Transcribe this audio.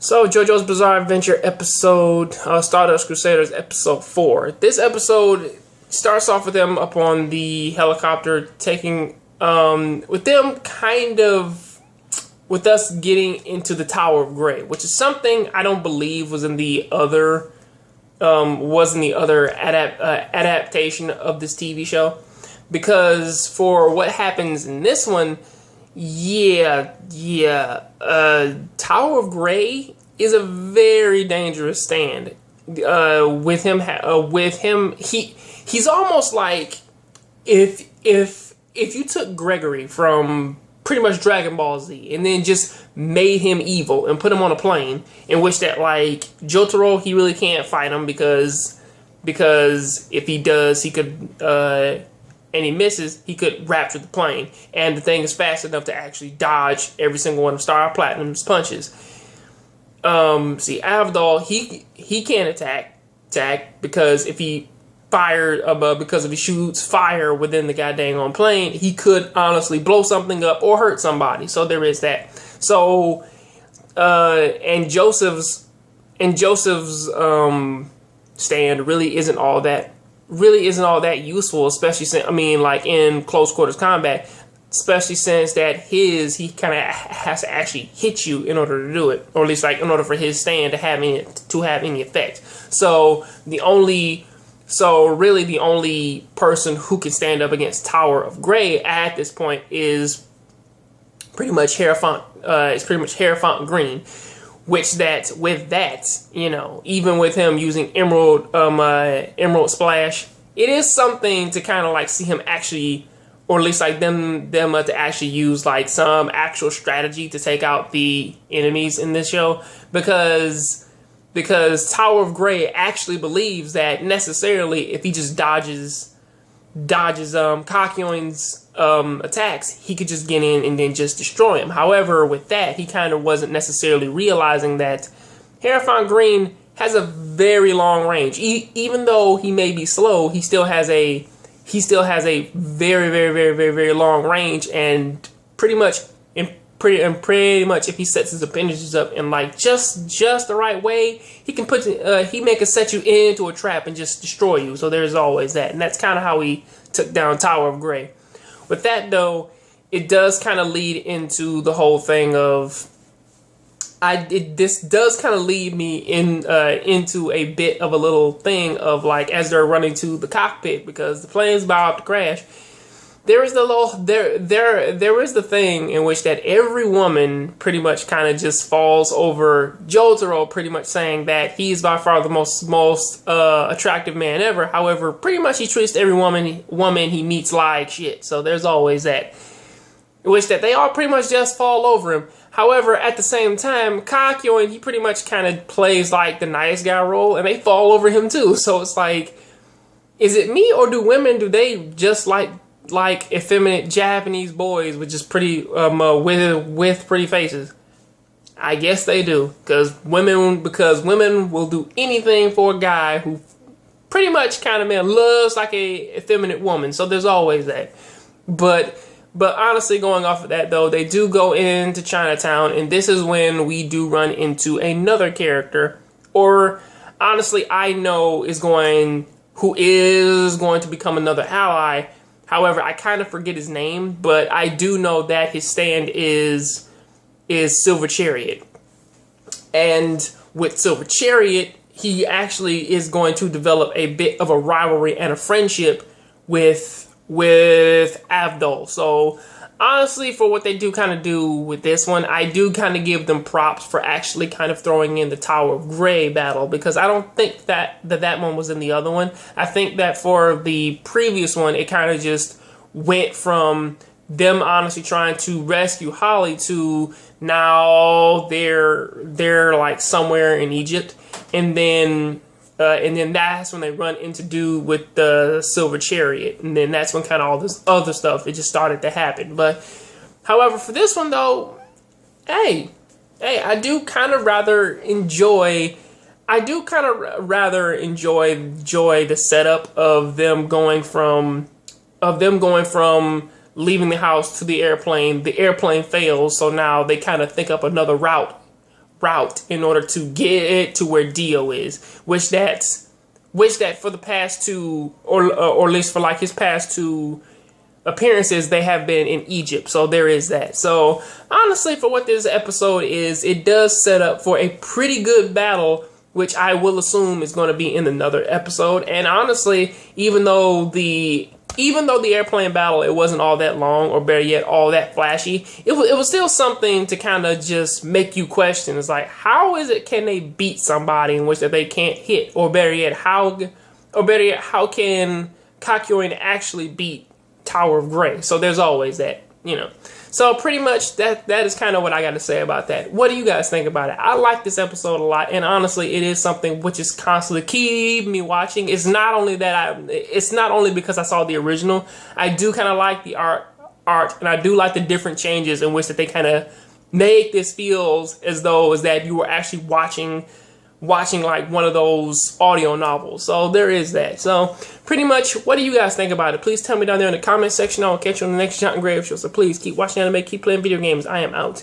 So, JoJo's Bizarre Adventure episode, Stardust Crusaders episode 4. This episode starts off with them up on the helicopter taking, with us getting into the Tower of Grey, which is something I don't believe was in the other, adaptation of this TV show. Because for what happens in this one, Tower of Grey is a very dangerous stand. With him, he's almost like if you took Gregory from pretty much Dragon Ball Z and then just made him evil and put him on a plane, in which that like Jotaro, he really can't fight him because if he does, he could. And he misses, he could rapture the plane. And the thing is fast enough to actually dodge every single one of Star Platinum's punches. See, Avdol, he can't attack because if he because if he shoots fire within the goddamn on plane, he could honestly blow something up or hurt somebody. So there is that. So, and Joseph's stand really isn't all that useful, especially since, like in close quarters combat, especially since that he kind of has to actually hit you in order to do it, or at least like in order for his stand to have any effect. So the only person who can stand up against Tower of Grey at this point is pretty much Hierophant Green. Which even with him using Emerald Splash, it is something to kind of like see him actually, or at least like them to actually use like some actual strategy to take out the enemies in this show, because Tower of Grey actually believes that necessarily if he just dodges Kakyoin's attacks, he could just get in and then just destroy him. However, with that, he kind of wasn't necessarily realizing that Hierophant Green has a very long range. Even though he may be slow, he still has a very, very, very, very, very long range, and pretty much if he sets his appendages up in like just the right way, he can set you into a trap and just destroy you. So there's always that, and that's kind of how he took down Tower of Grey. With that though, it does kind of lead into the whole thing of this does kind of lead me into a bit of a little thing of like as they're running to the cockpit because the plane's about to crash. There is the thing in which that every woman pretty much kind of just falls over Jotaro, pretty much saying that he's by far the most attractive man ever. However, pretty much he treats every woman he meets like shit. So there's always that, in which that they all pretty much just fall over him. However, at the same time, Kakyoin, he pretty much kind of plays like the nice guy role, and they fall over him too. So it's like, is it me, or do they just like effeminate Japanese boys with just pretty with pretty faces? I guess they do, because women will do anything for a guy who pretty much kind of loves like a effeminate woman. So there's always that. But honestly, going off of that though, they do go into Chinatown, and this is when we do run into another character, or honestly I know who is going to become another ally. However, I kind of forget his name, but I do know that his stand is Silver Chariot. And with Silver Chariot, he actually is going to develop a bit of a rivalry and a friendship with Avdol. So honestly, for what they do kind of do with this one, I do kind of give them props for actually kind of throwing in the Tower of Grey battle, because I don't think that one was in the other one. I think that for the previous one, it kind of just went from them honestly trying to rescue Holly to now they're like somewhere in Egypt, and then that's when they run into dude with the Silver Chariot, and then that's when kind of all this other stuff, it just started to happen. But however, for this one though, hey, I do kind of rather enjoy the setup of them going from leaving the house to the airplane. The airplane fails, so now they kind of think up another route route in order to get it to where Dio is, which that for the past two, or at least for like his past two appearances, they have been in Egypt. So there is that. So honestly, for what this episode is, it does set up for a pretty good battle, which I will assume is going to be in another episode. And honestly, even though the airplane battle, it wasn't all that long, or better yet, all that flashy, it was still something to kind of just make you question. It's like, how can they beat somebody in which that they can't hit? Or better yet, how can Kakyoin actually beat Tower of Grey? So there's always that, you know. So pretty much that is kind of what I got to say about that. What do you guys think about it? I like this episode a lot, and honestly, it is something which is constantly keeping me watching. It's not only because I saw the original. I do kind of like the art, and I do like the different changes in which that they kind of make this feels as though that you were actually watching like one of those audio novels. So there is that. So pretty much, what do you guys think about it? Please tell me down there in the comment section. I'll catch you on the next Giant Grave Show. So please keep watching anime, keep playing video games. I am out.